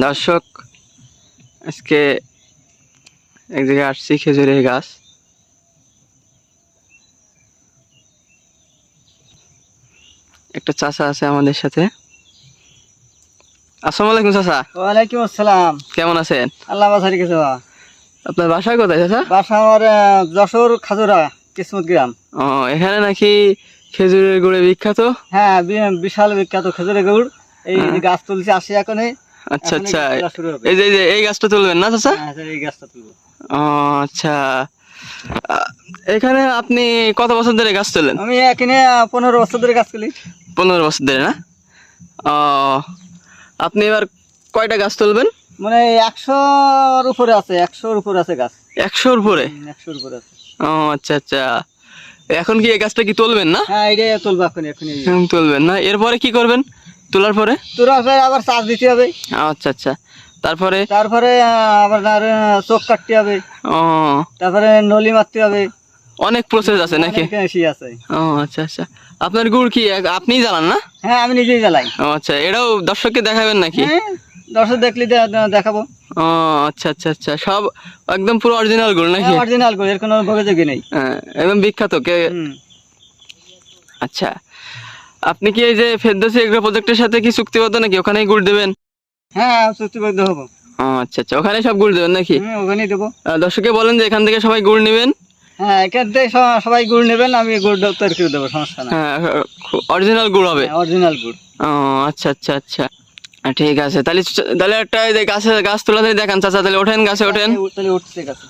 দর্শক, আজকে এক জায়গায় আসছি খেজুরের গাছ। একটা চাচা আছে আমাদের সাথে। আসসালামু আলাইকুম চাচা। ওয়ালাইকুম আসসালাম। কেমন আছেন? আল্লাহ বাসার কিছু। আপনার বাসা কোথায় চাচা? বাসা আমার যশোর খাজুরা কিসমত গ্রাম। ও, এখানে নাকি খেজুরের গুড়ে বিখ্যাত? হ্যাঁ, বিশাল বিখ্যাত খেজুরের গুড়। এই গাছ তুলছি, আসি এখন। আচ্ছা আচ্ছা, এই যে এই গাছটা তুলবেন না চাচা? এই গাছটা তুলবো। ও আচ্ছা, এখানে আপনি কত বছর ধরে গাছ তোলেন? আমি এখানে 15 বছর ধরে গাছ তুলি। 15 বছর ধরে না? ও, আপনি এবার কয়টা গাছ তুলবেন? মানে 100-র উপরে আছে, 100-র উপরে আছে গাছ। 100-র উপরে? 100-র উপরে আছে। ও আচ্ছা আচ্ছা, এখন কি এই গাছটা কি তুলবেন না? হ্যাঁ, এটাই তুলবো এখন। এখন তুলবেন না? এরপরে কি করবেন তোলার পরে? তোলার পরে আবার চাষ দিতে হবে। আচ্ছা আচ্ছা, তারপরে? তারপরে আবার চোখ কাটতে হবে। ও, তারপরে নলি মারতে হবে। অনেক প্রসেস আছে নাকি? বেশি আছে। ও আচ্ছা আচ্ছা, আপনার গুড় কি আপনিই জ্বালান না? হ্যাঁ, আমি নিজেই জ্বালাই। ও আচ্ছা, এটাও দর্শককে দেখাবেন নাকি? হ্যাঁ, দর্শক দেখলে দেখাবো। ও আচ্ছা আচ্ছা আচ্ছা, সব একদম পুরো অরিজিনাল গুড় নাকি? অরিজিনাল গুড়, এর কোনো ভোগযোগী নেই। হ্যাঁ, একদম বিখ্যাত কে? আচ্ছা, আপনি কি এই যে ফেরদৌসী এগ্রো প্রজেক্টের সাথে কি চুক্তিবদ্ধ নাকি? ওখানেই গুড় দেবেন? হ্যাঁ, চুক্তিবদ্ধ হবো। ও আচ্ছা আচ্ছা, ওখানে সব গুড় দেবেন নাকি? ওখানেই দেবো। দর্শককে বলেন যে এখান থেকে সবাই গুড় নেবেন। হ্যাঁ, এখান থেকে সবাই গুড় নেবেন, আমি গুড় তৈরি করে দেবো, সমস্যা না। হ্যাঁ, অরিজিনাল গুড় হবে। অরিজিনাল গুড়। ও আচ্ছা আচ্ছা আচ্ছা, ঠিক আছে। তাহলে তাহলে একটা গাছ তোলা দেখান চাচা, তাহলে ওঠেন, গাছে ওঠেন। তাহলে উঠছে গাছে।